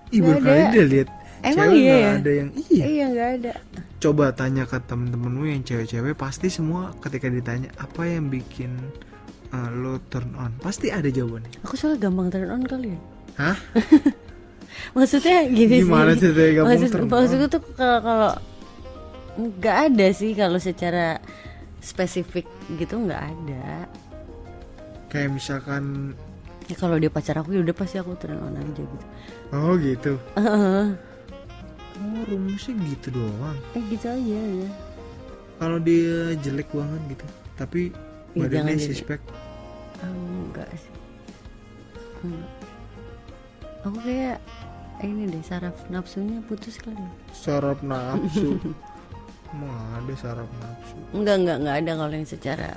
Ih, Nggak baru kali ada. dia lihat. Emang Cewek iya nggak ya? ada yang iya. Iya nggak ada. Coba tanya ke temen-temenmu yang cewek-cewek, pasti semua ketika ditanya apa yang bikin lo turn on, pasti ada jawabannya. Aku soalnya gampang turn on kali ya. Hah? Maksudnya gini Gimana sih. ceritanya gampang turn on? Maksudku tuh kalau nggak ada sih kalau secara spesifik gitu nggak ada. Kayak misalkan, Ya kalau dia pacar aku ya udah pasti aku turn on aja gitu. oh gitu. Oh rumusnya gitu doang. Gitu aja ya. Kalau dia jelek banget gitu, tapi Ih, badannya jangan jadi. suspek. Enggak sih. Aku kayak ini deh, saraf nafsunya putus kali. Saraf nafsu. Emang ada saraf nafsu. Enggak ada kalau yang secara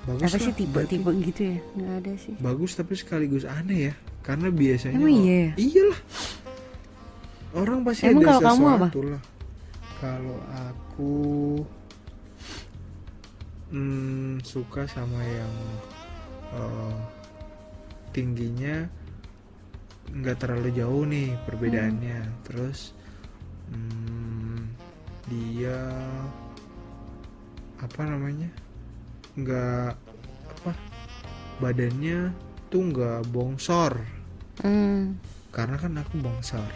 Bagus apa lah, sih tipe-tipe gitu ya. Enggak ada sih. bagus tapi sekaligus aneh ya. Karena biasanya Emang iya ya? iyalah. Orang pasti Emang ada kalau kamu apa? sesuatu lah. Kalau aku suka sama yang tingginya nggak terlalu jauh nih perbedaannya. Terus dia apa namanya, nggak apa, badannya tuh nggak bongsor. Karena kan aku bongsor.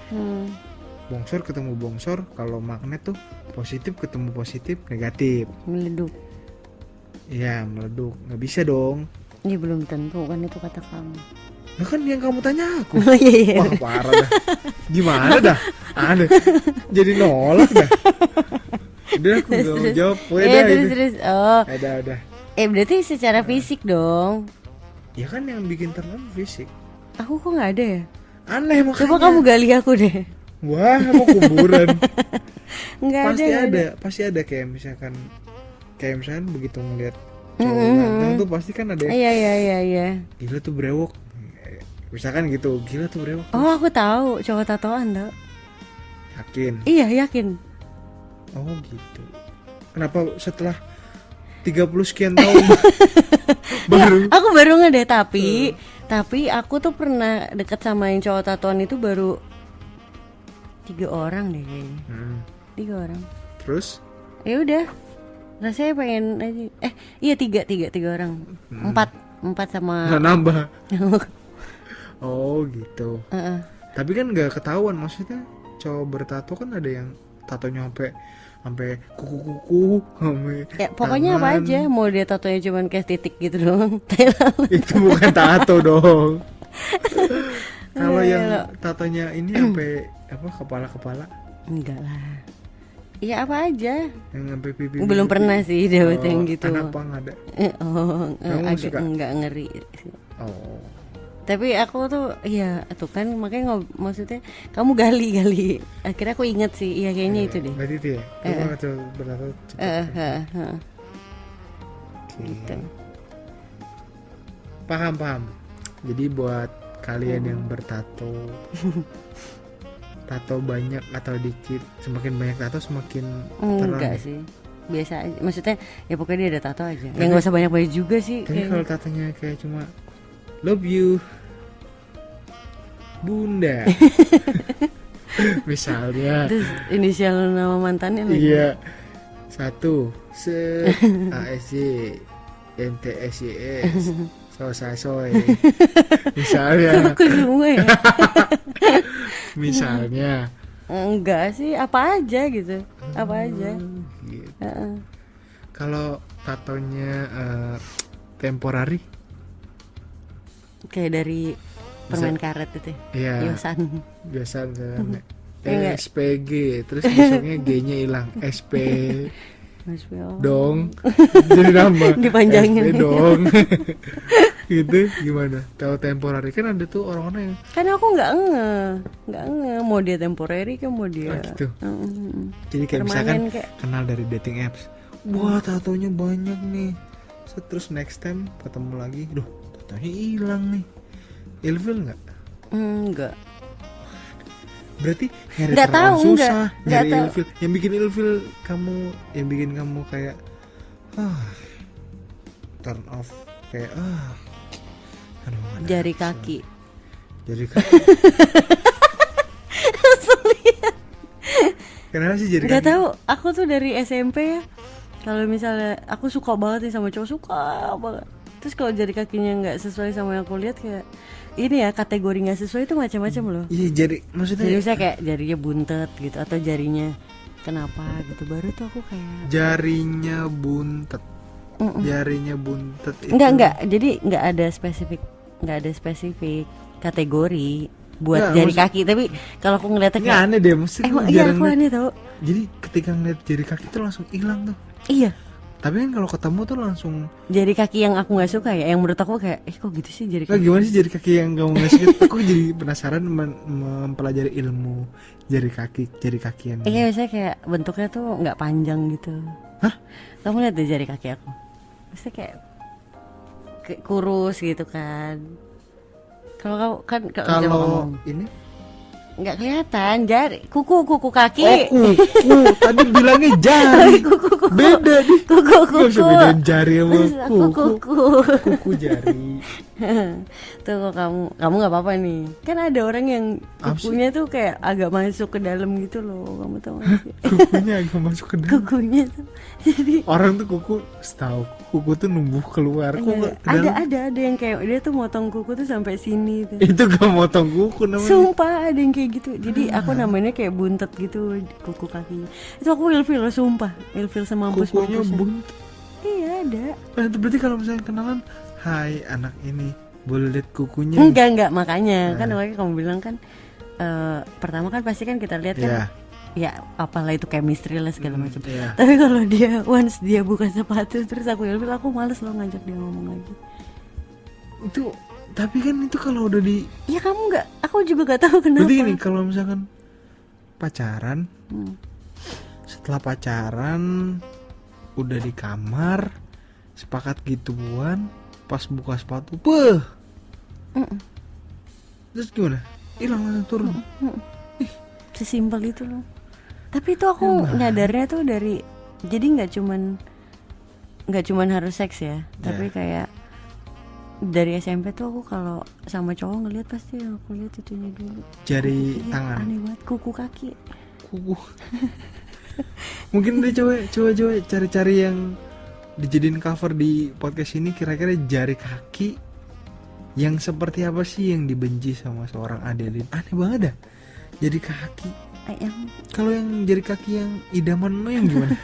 Bongsor ketemu bongsor, kalau magnet tuh positif ketemu positif, negatif. Meleduk. Iya, meleduk. Nggak bisa dong. Ini belum tentu kan, itu kata kamu. Nah kan yang kamu tanya aku. Oh iya. Wah parah dah. Gimana dah? Ada. Jadi nolak dah. Udah aku nggak mau jawab. Terus. Oh. Udah. Berarti secara fisik dong. Ya kan yang bikin terlalu fisik. Aku kok nggak ada ya? Aneh makanya. Coba kamu gali aku deh. Wah, mau kuburan. Nggak ada. Pasti ada kayak misalkan begitu ngeliat cowok ganteng tuh pasti kan ada. Iya. Gila tuh brewok. Misalkan gitu, gila tuh brewok. Oh, aku tahu, cowok tatoan tau. Yakin? Iya, yakin. Oh gitu. Kenapa setelah 30 sekian tahun baru? Ya, aku baru ngedeh, tapi aku tuh pernah deket sama yang cowok tatoan itu baru 3 orang deh kayaknya. 3 orang. Terus? Ya udah. Rasanya pengen aja. Iya 3 orang. 4 sama nambah. Oh gitu. Tapi kan nggak ketahuan, maksudnya cowok bertato kan ada yang tatonya sampai kuku, ya pokoknya tangan. apa aja, mau dia tatonya cuman kayak titik gitu doang. Itu bukan tato dong. Kalau yang tatonya ini sampai apa, kepala enggak lah. Iya apa aja. Yang sampai pipi. Belum pernah sih dapet yang gitu. Anak pang ada. Agak suka? enggak ngeri. Oh. Tapi aku tuh iya tuh kan makanya maksudnya kamu gali. Akhirnya aku inget sih, iya kayaknya itu deh. Berarti itu ya. Itu bertato cepet. Gitu. Paham. Jadi buat kalian yang bertato, tato banyak atau dikit, semakin banyak tato semakin terang. Enggak sih, biasa aja. Maksudnya ya pokoknya dia ada tato aja. Ya nggak usah banyak juga sih. Tapi kalau tatonya kayak cuma love you Bunda, misalnya. Terus inisial nama mantannya lagi. Iya. 1 ASY NTSYS Sosasoy. Misalnya. Aku semua ya. Misalnya. Enggak sih, apa aja gitu. Apa aja. Gitu. Kalau tatonya temporary, kayak dari permen karet itu. Iya. Yosan. Biasa misalnya SPG, terus besoknya G-nya hilang, SP dong. Jadi nambah dipanjangin SP dong. Gitu gimana? Kalau temporary kan ada tuh orang-orang yang kan aku nggak nge mau dia temporary kan mau dia gitu. Jadi kayak misalkan kenal dari dating apps, wah tatonya banyak nih, terus next time ketemu lagi, duh tatonya hilang nih. Ilfil nggak? Enggak. Berarti nyari nggak terlalu tahu, susah. Nyari tahu. ilfil. Yang bikin ilfil kamu, yang bikin kamu kayak turn off, kayak aduh, jari kaki. Jari kaki. Kenapa sih jari kaki? Nggak tahu. Aku tuh dari SMP ya. Kalau misalnya aku suka banget nih sama cowok, suka banget. Terus kalau jari kakinya nggak sesuai sama yang aku lihat, kayak ini ya kategori nggak sesuai itu macam-macam loh. Iya jari, maksudnya. Jadi misalnya kayak jarinya buntet gitu atau jarinya kenapa gitu, baru tuh aku kayak jarinya buntet. Jarinya buntet itu. Enggak. Jadi nggak ada spesifik kategori buat jari kaki. Tapi kalau aku ngeliatnya kayak aneh deh, maksudnya iya aku aneh tau. Jadi ketika ngeliat jari kaki tuh langsung hilang tuh. Iya. Tapi kan kalau ketemu tuh langsung jari kaki yang aku nggak suka ya, yang menurut aku kayak kok gitu sih jari kaki. Gimana sih jari kaki yang kamu nggak suka? Aku jadi penasaran mempelajari ilmu jari kaki yang. Iya, biasanya kayak bentuknya tuh nggak panjang gitu. Hah? Kamu lihat deh jari kaki aku. Maksudnya kayak kurus gitu kan. Kalau kamu kan coba Kalau ngomong. ini Nggak kelihatan jari, kuku kaki. kuku. Tadi bilangnya jari. Kuku. Beda nih. Kuku. Nggak bisa bedain jari sama kuku. Kuku. Kuku jari. Tuh kok kamu nggak apa-apa nih. Kan ada orang yang Apa sih? kukunya tuh kayak agak masuk ke dalam gitu loh. Kamu tahu nggak sih? Kukunya agak masuk ke dalam. Kukunya tuh. Jadi Orang tuh setahu kuku tuh numbuh keluar. Kok nggak ke dalam? ada yang kayak dia tuh motong kuku tuh sampai sini tuh. Itu gak motong kuku namanya. Sumpah ada yang kayak gitu. Jadi aku namanya kayak buntet gitu kuku kakinya. Itu aku ilfil loh, sumpah. Ilfil sama Kukunya mampus-mampusnya. buntu. Iya ada. Itu berarti kalau misalnya kenalan, hai anak ini, boleh lihat kukunya? Enggak makanya kan makanya kamu bilang kan pertama kan pasti kan kita lihat kan Iya. ya apalah itu chemistry lah segala macam. Iya. Tapi kalau dia once dia buka sepatu terus aku ilfil, aku males loh ngajak dia ngomong lagi. Itu tapi kan itu kalau udah di Ya kamu nggak, aku juga nggak tahu kenapa. berarti gini, kalau misalkan pacaran, setelah pacaran udah di kamar sepakat gituan, pas buka sepatu terus gimana, hilang langsung turun. Sesimpel itu loh. Tapi itu aku nyadarnya tuh dari, jadi nggak cuman harus seks ya, tapi kayak dari SMP tuh aku kalau sama cowok ngeliat pasti yang aku lihat itunya dulu. Jari Iya, tangan, aneh banget, kuku kaki. kuku. Mungkin deh coba cari-cari yang dijadiin cover di podcast ini, kira-kira jari kaki yang seperti apa sih yang dibenci sama seorang Adeline. Aneh banget dah jari kaki. Kalau yang jari kaki yang idamanmu yang gimana?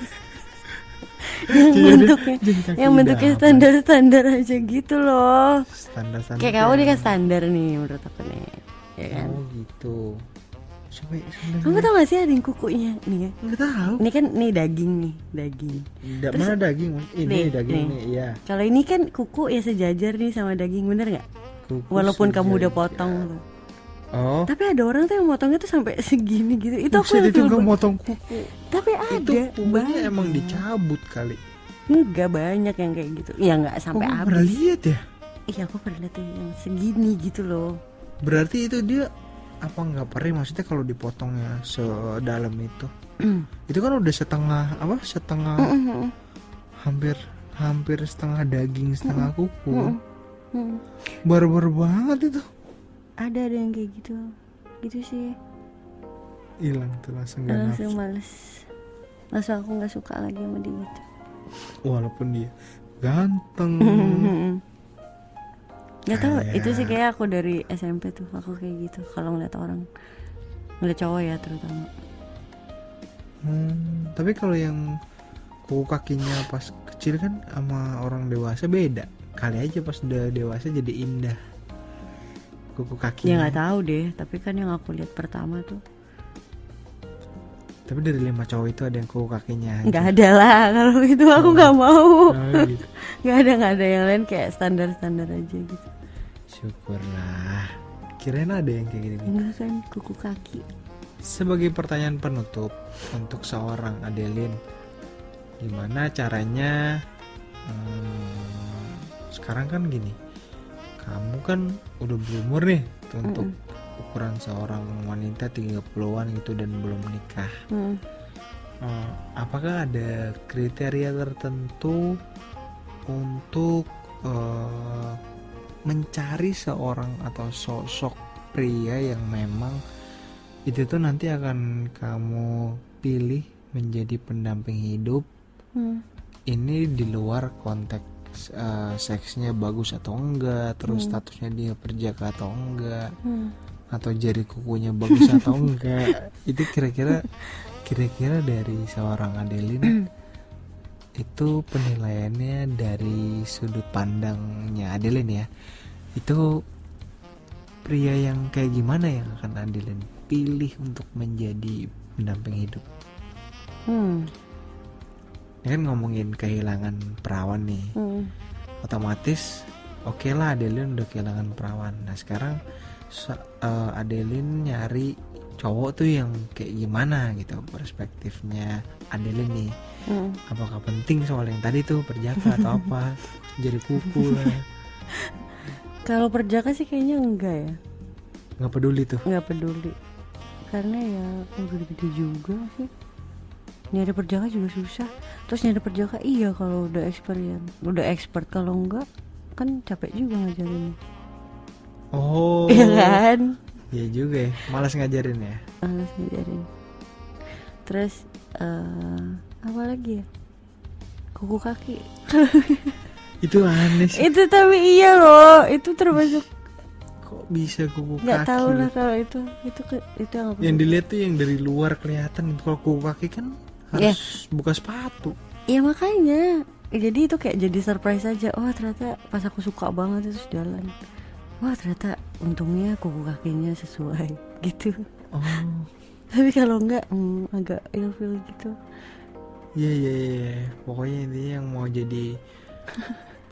yang bentuknya standar aja gitu loh. Standar Kayak kamu dia kan standar nih menurut aku nih, ya kan? Oh gitu. Kamu tau gak sih ada yang kukunya nih ya? Nggak tahu. Ini kan nih daging. Terus, Mana daging? Ini nih, daging nih. nih, iya. Kalau ini kan kuku ya sejajar nih sama daging, bener nggak? Kuku Walaupun kamu udah sejajar. potong tuh. Oh. Tapi ada orang tuh yang motongnya tuh sampai segini gitu. Itu aku Maksudnya ilfil juga banget. motong kuku. Tapi Itu ada kukunya banyak. emang dicabut kali. Enggak banyak yang kayak gitu. Ya nggak sampai Kok pernah habis. lihat ya? Iya aku pernah lihat tuh yang segini gitu loh. Berarti itu dia apa nggak perih? Maksudnya kalau dipotongnya sedalam itu, itu kan udah setengah hampir setengah daging setengah kuku. Barbar banget itu. Ada yang kayak gitu sih. Hilang tuh langsung gak Langsung nafsu. males. Langsung aku nggak suka lagi sama dia gitu. Walaupun dia ganteng. Gak tau, Kayak- itu sih kayak aku dari SMP tuh aku kayak gitu. Kalau ngeliat orang, ngeliat cowok ya terutama. Tapi kalau yang kuku kakinya pas kecil kan sama orang dewasa beda. Kali aja pas udah dewasa jadi indah kuku Ya kakinya. nggak tahu deh, tapi kan yang aku lihat pertama tuh Tapi dari 5 cowok itu ada yang kuku kakinya aja. nggak ada lah. Kalau itu aku nggak mau. Oh, gitu. Nggak ada yang lain kayak standar aja gitu. Syukurlah. Kirain ada yang kayak gini. Enggak kan kuku kaki. Sebagai pertanyaan penutup untuk seorang Adeline, gimana caranya? Sekarang kan gini, kamu kan udah berumur nih untuk ukuran seorang wanita 30-an gitu dan belum menikah. Apakah ada kriteria tertentu untuk mencari seorang atau sosok pria yang memang itu tuh nanti akan kamu pilih menjadi pendamping hidup? Ini di luar konteks seksnya bagus atau enggak, terus statusnya dia perjaka atau enggak, atau jari kukunya bagus atau enggak. Itu kira-kira dari seorang Adeline itu penilaiannya dari sudut pandangnya Adeline ya, itu pria yang kayak gimana yang akan Adeline pilih untuk menjadi pendamping hidup? Ini kan ngomongin kehilangan perawan nih, otomatis oke lah Adeline udah kehilangan perawan. Nah sekarang Adeline nyari cowok tuh yang kayak gimana gitu perspektifnya Adeline nih. Apakah penting soal yang tadi tuh perjaka atau apa, jari kuku lah. Kalau perjaka sih kayaknya enggak ya, Nggak peduli tuh. nggak peduli. Karena ya udah gede juga sih. Nyari perjaka juga susah. Terus nyari perjaka iya kalau udah experience, udah expert. Kalau enggak kan capek juga ngajarinnya. Oh. Iya kan? Iya juga ya. Malas ngajarin ya. Males ngajarin. Terus apa lagi ya? Kuku kaki. Itu aneh sih. Itu tapi iya loh, itu termasuk Kok bisa kuku nggak kaki? tahu lah kalau itu yang apa? Yang dilihat tuh yang dari luar kelihatan. Kalau kuku kaki kan harus buka sepatu. Ya makanya. Jadi itu kayak jadi surprise aja. Oh ternyata pas aku suka banget terus jalan. Wah ternyata untungnya kuku kakinya sesuai gitu. Oh. Tapi kalau enggak agak ilfil gitu. Iya. Pokoknya intinya yang mau jadi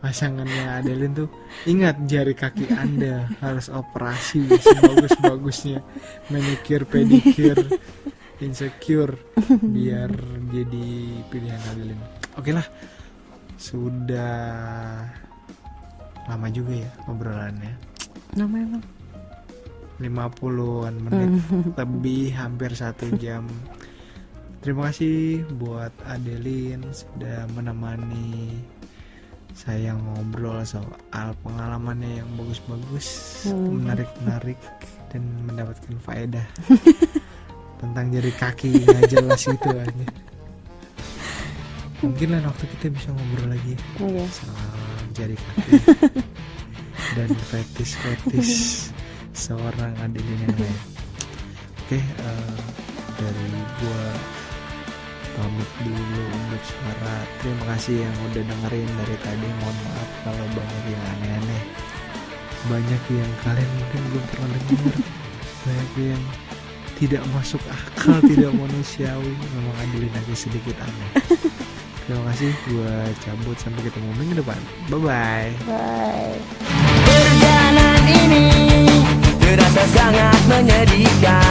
pasangannya Adeline tuh ingat jari kaki Anda harus operasi sebagus-bagusnya, manicure, pedicure, insecure biar jadi pilihan Adeline. Oke lah, sudah lama juga ya obrolannya. Nama emang 50-an menit lebih, hampir 1 jam. Terima kasih buat Adeline sudah menemani saya ngobrol soal pengalamannya yang bagus-bagus, menarik-menarik dan mendapatkan faedah tentang jari kaki nggak jelas itu aja. Mungkin lain waktu kita bisa ngobrol lagi iya. soal jari kaki dan fetis seorang Adeline yang lain. Oke, dari gua pamit dulu untuk suara. Terima kasih yang udah dengerin dari tadi. Mohon maaf kalau banyak yang aneh-aneh, banyak yang kalian mungkin belum pernah dengar, banyak yang tidak masuk akal, tidak manusiawi. Memang Adeline agak sedikit aneh. Terima kasih, gua cabut, sampai ketemu minggu depan. Bye. Bye. Perjalanan ini terasa sangat menyedihkan.